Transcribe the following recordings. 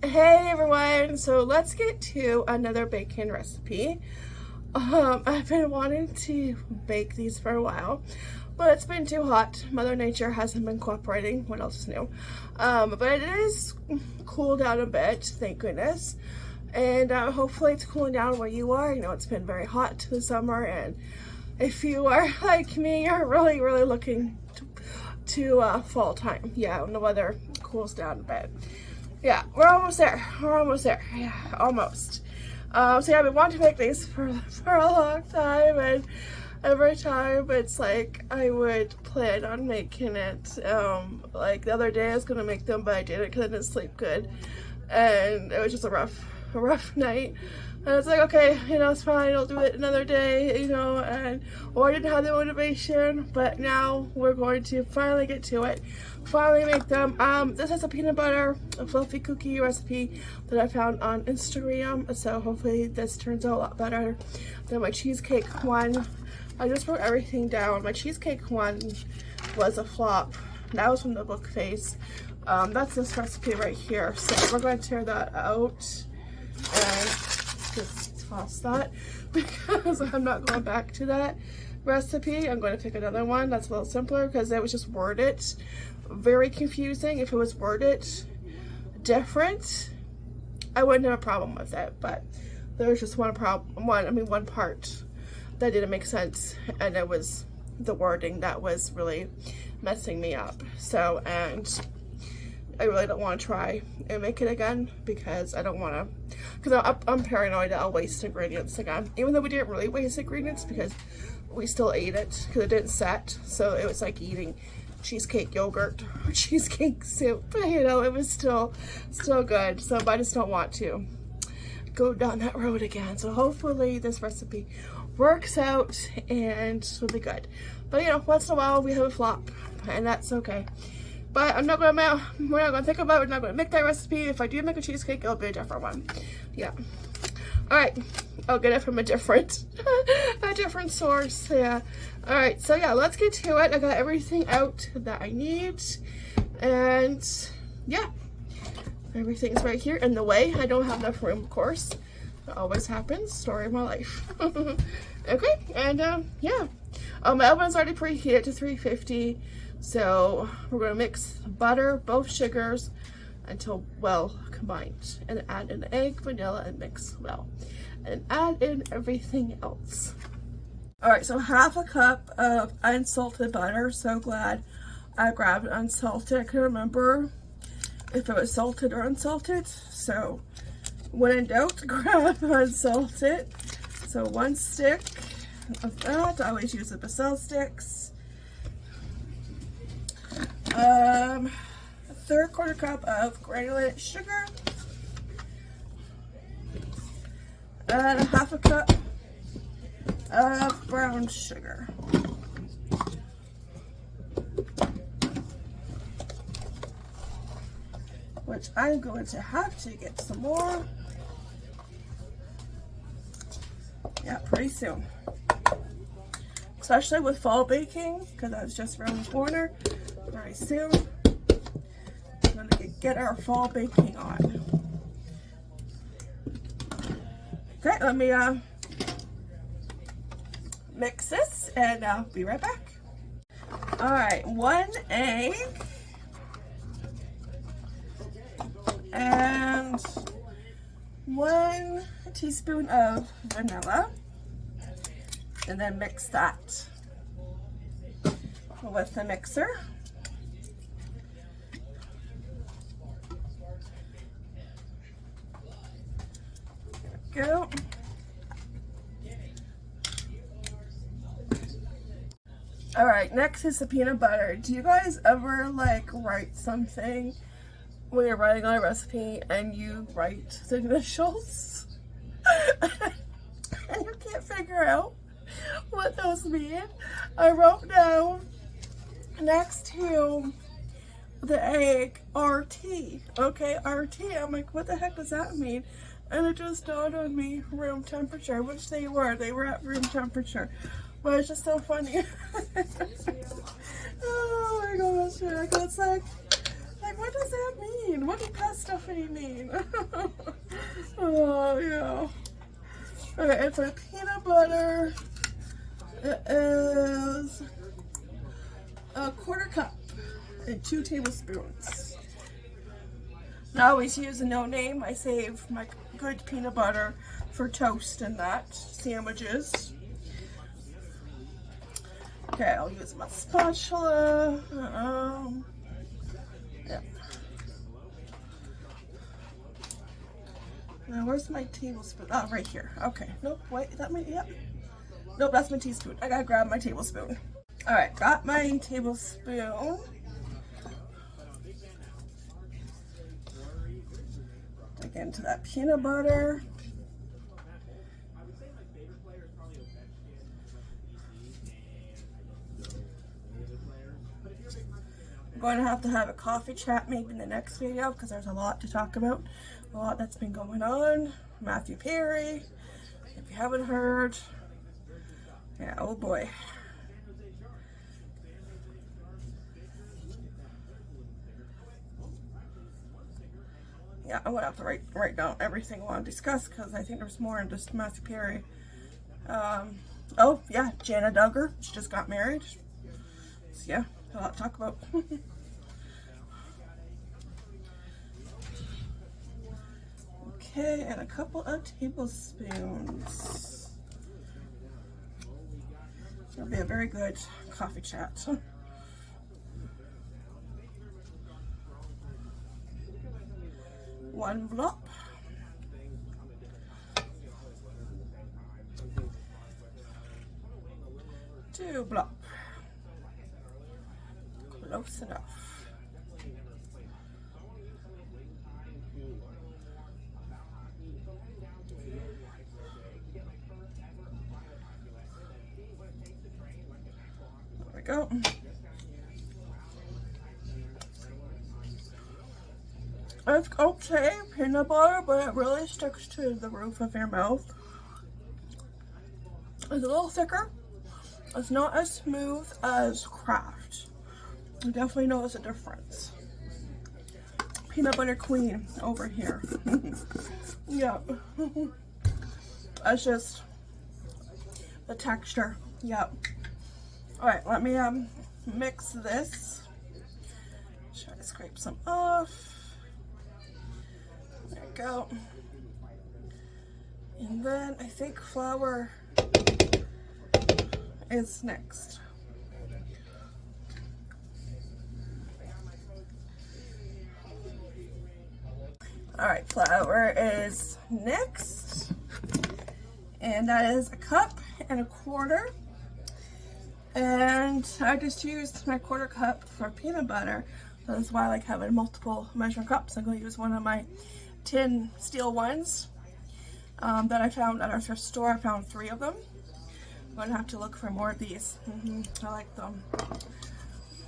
Hey everyone, so let's get to another bacon recipe. I've been wanting to bake these for a while, but it's been too hot. Mother Nature hasn't been cooperating. What else is new? But it is cooled down a bit, thank goodness. And hopefully it's cooling down where you are. You know, it's been very hot this summer, and if you are like me, you're really looking to fall time. Yeah, when the weather cools down a bit. Yeah, we're almost there. Yeah, almost. So yeah, I've been wanting to make these for a long time, and every time it's like I would plan on making it. Like the other day I was gonna make them, but I didn't because I didn't sleep good, and it was just a rough night. And it's like, okay, you know, it's fine, I'll do it another day, you know, or I didn't have the motivation, but now we're going to finally get to it, finally make them. This is a peanut butter, a fluffy cookie recipe that I found on Instagram, so hopefully this turns out a lot better than my cheesecake one. I just wrote everything down. My cheesecake one was a flop. That was from the book face. That's this recipe right here, so we're going to tear that out and just toss that because I'm not going back to that recipe. I'm going to pick another one that's a little simpler because it was just worded very confusing. If it was worded different, I wouldn't have a problem with it, but there was just one part that didn't make sense, and it was the wording that was really messing me up. So, and I really don't want to try and make it again because I don't want to, because I'm paranoid that I'll waste ingredients again, even though we didn't really waste ingredients because we still ate it because it didn't set. So it was like eating cheesecake yogurt or cheesecake soup, you know, it was still good. So, but I just don't want to go down that road again. So hopefully this recipe works out and it'll be good. But you know, once in a while we have a flop, and that's okay. But we're not gonna think about it. We're not gonna make that recipe. If I do make a cheesecake, it'll be a different one. Yeah. All right. I'll get it from a different source. Yeah. All right. So yeah, let's get to it. I got everything out that I need, and yeah, everything's right here in the way. I don't have enough room, of course. It always happens. Story of my life. Okay. And yeah, my oven's already preheated to 350. So we're going to mix butter, both sugars, until well combined, and add in egg, vanilla, and mix well, and add in everything else. All right, so half a cup of unsalted butter. So glad I grabbed unsalted. I couldn't remember if it was salted or unsalted, so when in doubt, grab unsalted. So 1 stick of that. I always use the Basel sticks. 3/4 cup of granulated sugar, and 1/2 cup of brown sugar. Which I'm going to have to get some more. Yeah, pretty soon. Especially with fall baking, because that's just around the corner. Very soon, we're going to get our fall baking on. Okay, let me mix this, and I'll be right back. All right, 1 egg and 1 teaspoon of vanilla, and then mix that with the mixer. There we go. All right, next is the peanut butter. Do you guys ever like write something when you're writing on a recipe and you write the initials and you can't figure out what those mean? I wrote down next to the egg RT. Okay, RT. I'm like, what the heck does that mean? And it just dawned on me, room temperature, which they were at room temperature. But it's just so funny. Oh my gosh, it's like, what does that mean? What does Stephanie mean? Oh yeah. Okay, and for peanut butter, it is a 1/4 cup and 2 tablespoons. I always use a no name. I save my good peanut butter for toast and that, sandwiches. Okay, I'll use my spatula. Yeah. Now, where's my tablespoon? Oh, right here. Okay. Nope, wait, that might, yep. Nope, that's my teaspoon. I gotta grab my tablespoon. All right, got my tablespoon. Dig into that peanut butter. I'm going to have a coffee chat maybe in the next video because there's a lot to talk about. A lot that's been going on. Matthew Perry, if you haven't heard. Yeah, oh boy. Yeah, I'm gonna have to write down everything I want to discuss because I think there's more than just Matthew Perry. Oh yeah, Jana Duggar, she just got married. So yeah, a lot to talk about. Okay, and a couple of tablespoons. It'll be a very good coffee chat. 1 blop. 2 blop. Close enough. There we go. It's okay, peanut butter, but it really sticks to the roof of your mouth. It's a little thicker. It's not as smooth as Kraft. You definitely notice a difference. Peanut butter queen over here. Yep. That's just the texture. Yep. Alright, let me mix this. Try to scrape some off. There we go. And then I think flour is next. Alright, flour is next. And that is 1 1/4 cups. And I just used my 1/4 cup for peanut butter. So that's why I like having multiple measuring cups. I'm going to use one of my tin steel ones that I found at our thrift store. I found 3 of them. I'm going to have to look for more of these. I like them.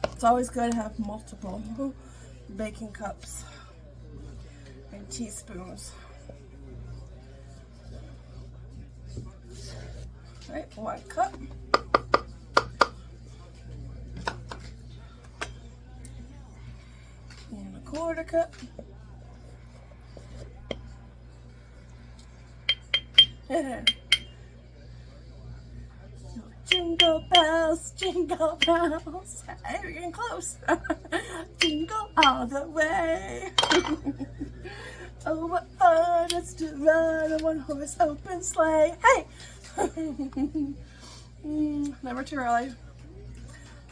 It's always good to have multiple baking cups and teaspoons. Alright, 1 cup. And 1/4 cup. Jingle bells, jingle bells. Hey, we're getting close. Jingle all the way. Oh, what fun it's to ride a 1-horse open sleigh. Hey! Never too early.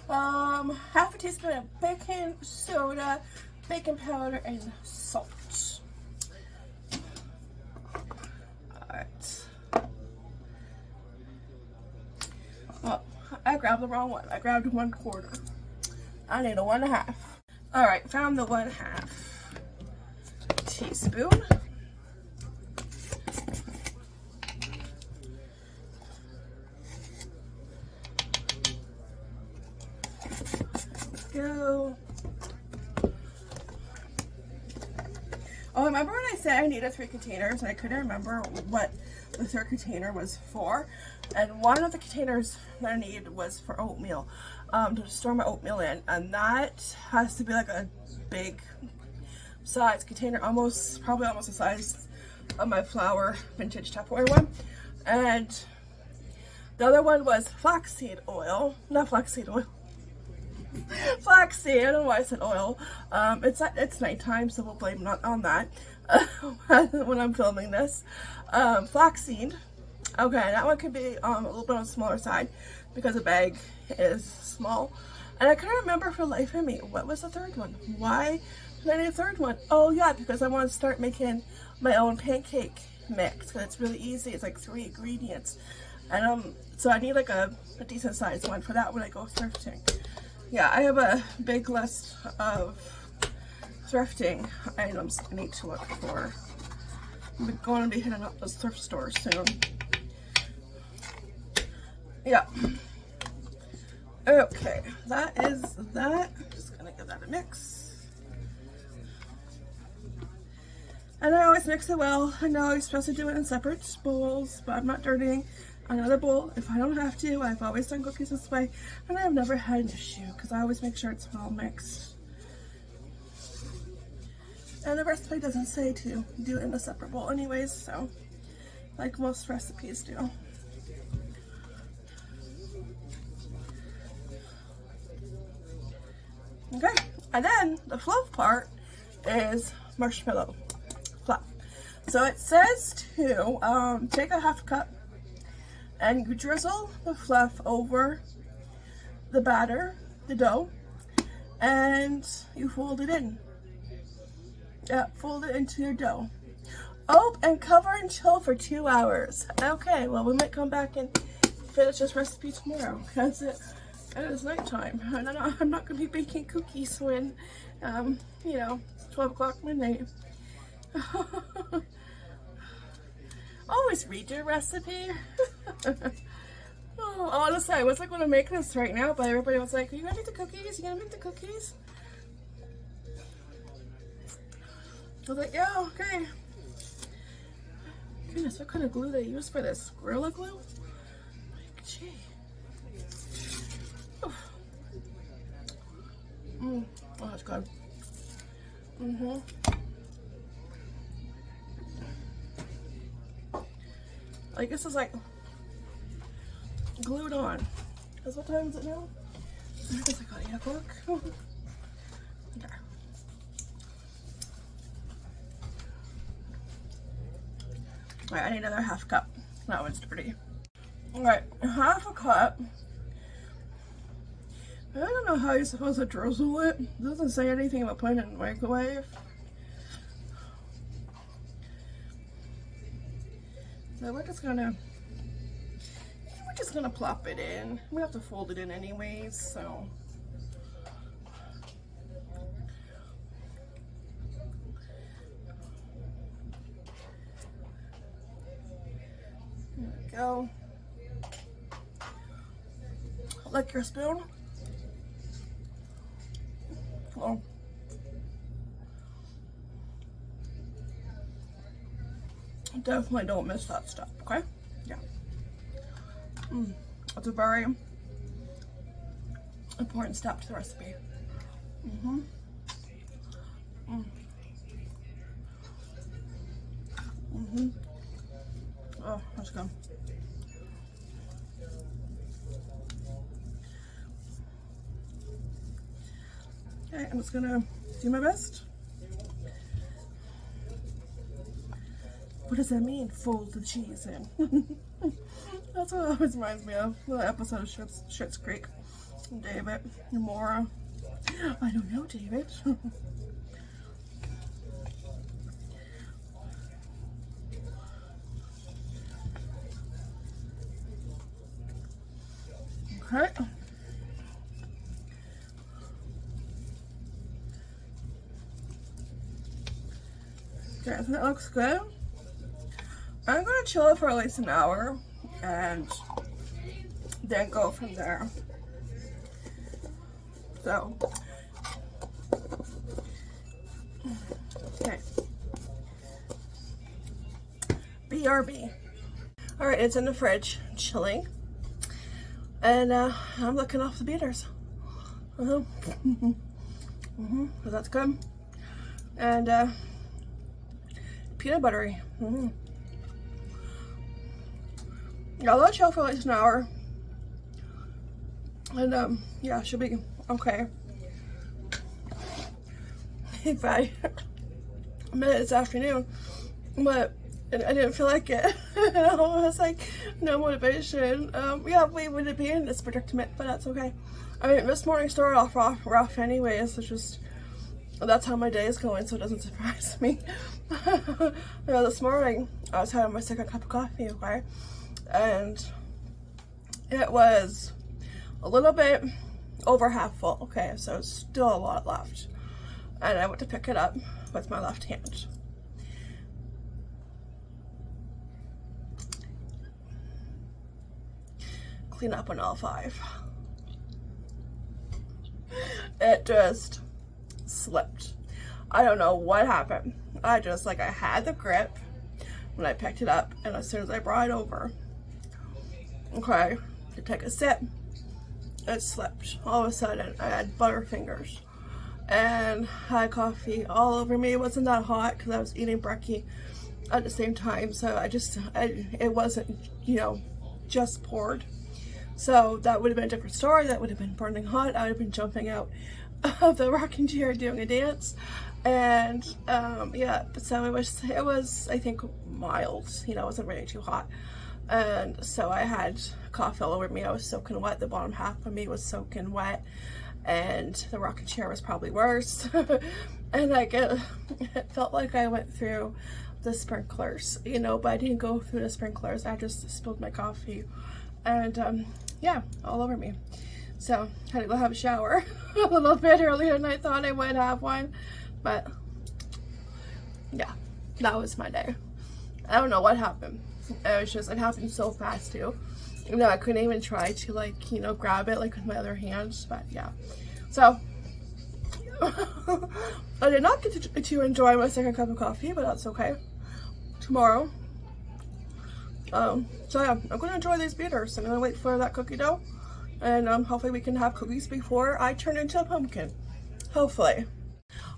1/2 teaspoon of baking soda, baking powder, and salt. Alright. Oh, I grabbed the wrong one. I grabbed 1/4. I need a 1/2. Alright, found the 1/2 teaspoon. Go. Oh, remember when I said I needed 3 containers and I couldn't remember what the 3rd container was for? And one of the containers that I needed was for oatmeal, to store my oatmeal in, and that has to be like a big size container, probably almost the size on my flour vintage Tupperware one, and the other one was flaxseed oil, not flaxseed oil. Flaxseed, I don't know why I said oil. It's nighttime, so we'll blame it on that when I'm filming this. Flaxseed. Okay, that one could be a little bit on the smaller side because the bag is small. And I couldn't remember for the life of me, what was the third one? Why did I need a third one? Oh yeah, because I want to start making my own pancake mix, because it's really easy. It's like 3 ingredients. And so I need like a decent sized one for that when I go thrifting. Yeah, I have a big list of thrifting items I need to look for. I'm going to be hitting up those thrift stores soon. Yeah. Okay, that is that. I'm just gonna give that a mix. And I always mix it well. I know you're supposed to do it in separate bowls, but I'm not dirtying another bowl if I don't have to. I've always done cookies this way, and I've never had an issue because I always make sure it's well mixed. And the recipe doesn't say to do it in a separate bowl anyways, so like most recipes do. Okay, and then the fluff part is marshmallow fluff. So it says to take a half cup and you drizzle the fluff over the batter, the dough, and you fold it in. Yeah, fold it into your dough. Oh, and cover and chill for 2 hours. Okay, well we might come back and finish this recipe tomorrow because it is nighttime, and I'm not going to be baking cookies when, you know, 12 o'clock midnight. Always read your recipe. Oh, honestly, I was like going to make this right now, but everybody was like, are you going to make the cookies? You going to make the cookies? I was like, yeah, okay. Goodness, what kind of glue they use for this? Gorilla Glue? Like, gee. Oh, that's good. I guess it's like glued on. Because what time is it now? I guess I got 8 o'clock. Okay. Alright, I need another half cup. That one's dirty. Alright, half a cup. I don't know how you're supposed to drizzle it. It doesn't say anything about putting it in the microwave. So we're just gonna plop it in. We have to fold it in anyways, so. There we go. Lick your spoon. Oh. Definitely don't miss that step, okay? Yeah. That's a very important step to the recipe. Oh, let's go. Okay, I'm just gonna do my best. What does that mean? Fold the cheese in. That's what it always reminds me of. The episode of Schitt's Creek. David, Maura. I don't know, David. Okay. Okay, I think that looks good. I'm gonna chill it for at least an hour and then go from there. So, okay. BRB. Alright, it's in the fridge, chilling. And I'm looking off the beaters. So that's good. And peanut buttery. Yeah, I'll let chill for like an hour. And yeah, should be okay. In fact, I made it this afternoon, but I didn't feel like it. I was like, no motivation. Yeah, we would be in this predicament, but that's okay. I mean, this morning started off rough anyways. It's just, that's how my day is going, so it doesn't surprise me. You know, this morning, I was having my second cup of coffee, okay? And it was a little bit over half full, okay? So it's still a lot left. And I went to pick it up with my left hand. Clean up on all 5. It just slipped. I don't know what happened. I had the grip when I picked it up, and as soon as I brought it over, okay, to take a sip, it slipped. All of a sudden, I had butterfingers and had coffee all over me. It wasn't that hot because I was eating brekkie at the same time, so it wasn't, you know, just poured. So that would have been a different story. That would have been burning hot. I would have been jumping out of the rocking chair doing a dance. And yeah, so it was I think mild, you know, it wasn't really too hot. And so I had coffee all over me. I was soaking wet. The bottom half of me was soaking wet, and the rocking chair was probably worse. And it felt like I went through the sprinklers, you know, but I didn't go through the sprinklers. I just spilled my coffee, and yeah, all over me. So I had to go have a shower a little bit earlier than I thought I would have one. But yeah, that was my day. I don't know what happened. It happened so fast too. You know, I couldn't even try to, like, you know, grab it like with my other hand. But yeah, so I did not get to enjoy my second cup of coffee, but that's okay. Tomorrow. So yeah, I'm gonna enjoy these beaters. I'm gonna wait for that cookie dough, and hopefully we can have cookies before I turn into a pumpkin. Hopefully.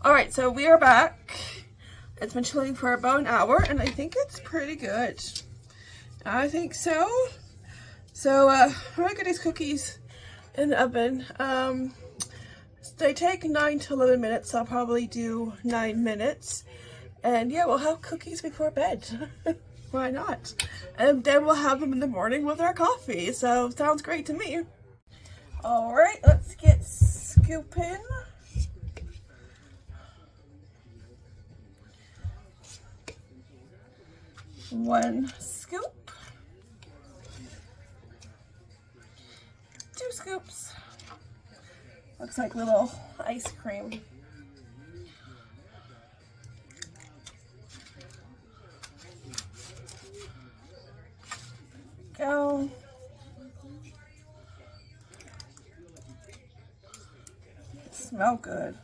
Alright, so we are back. It's been chilling for about an hour, and I think it's pretty good. I think so. So, I'm gonna get these cookies in the oven. They take 9 to 11 minutes, so I'll probably do 9 minutes. And yeah, we'll have cookies before bed. Why not? And then we'll have them in the morning with our coffee. So, sounds great to me. Alright, let's get scooping. One scoop, 2 scoops. Looks like little ice cream. Go. Smell good.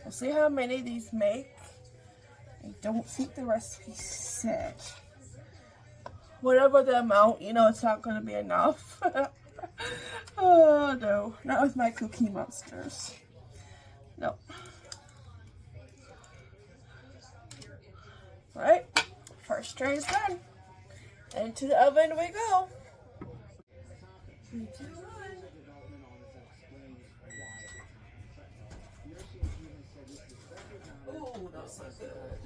We'll see how many of these make. I don't think the recipe said. Whatever the amount, you know, it's not going to be enough. Oh no, not with my cookie monsters. No. Right, first tray is done. Into the oven we go. 3, 2, 1. Oh, that was so good.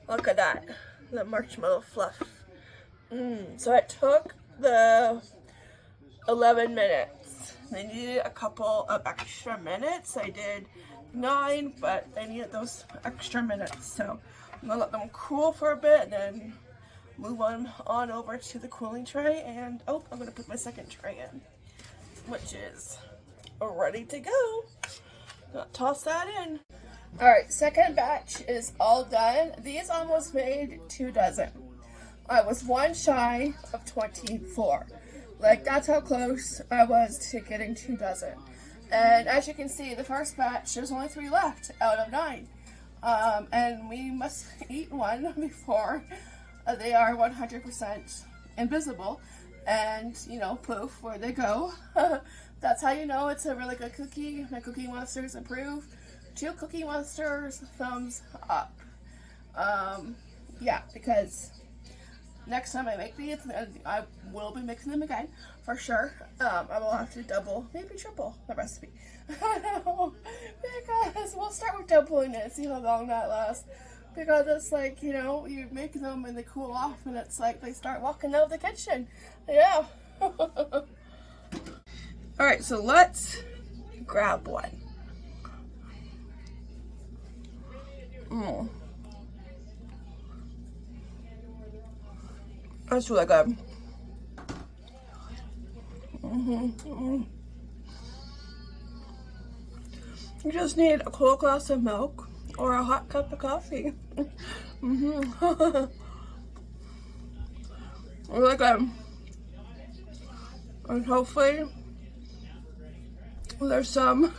Look at that, the marshmallow fluff. So it took the 11 minutes. They needed a couple of extra minutes. I did 9, but they needed those extra minutes. So I'm gonna let them cool for a bit and then move on over to the cooling tray. And oh, I'm gonna put my second tray in, which is ready to go. Gonna toss that in. All right, second batch is all done. These almost made 2 dozen. I was 1 shy of 24. Like, that's how close I was to getting 2 dozen. And as you can see, the first batch, there's only 3 left out of 9. and we must eat one before they are 100% invisible, and you know, poof, where they go. That's how you know it's a really good cookie. My Cookie Monsters approve. 2 Cookie Monsters, thumbs up. Yeah, because next time I make these, I will be mixing them again, for sure. I will have to double, maybe triple the recipe. Because we'll start with doubling it, see how long that lasts. Because it's like, you know, you make them and they cool off, and it's like they start walking out of the kitchen. Yeah. Alright, so let's grab one. That's really good. You just need a cold glass of milk or a hot cup of coffee. Really good. And hopefully there's some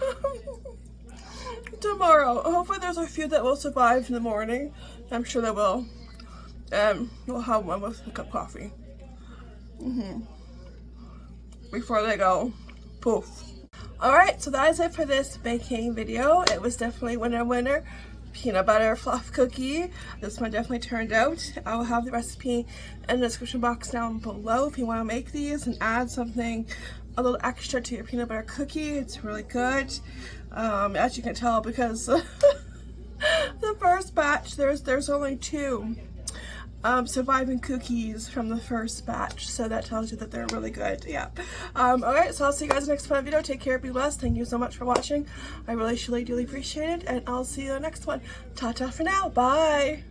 tomorrow. Hopefully there's a few that will survive in the morning. I'm sure they will. And we'll have one with a cup of coffee. Before they go poof. Alright, so that is it for this baking video. It was definitely winner. Peanut butter fluff cookie. This one definitely turned out. I will have the recipe in the description box down below if you want to make these and add something a little extra to your peanut butter cookie. It's really good. As you can tell, because the first batch, there's only 2 surviving cookies from the first batch, so that tells you that they're really good. Yeah. Alright, so I'll see you guys in the next fun video. Take care, be blessed. Thank you so much for watching. I really, truly, appreciate it, and I'll see you in the next one. Ta-ta for now. Bye.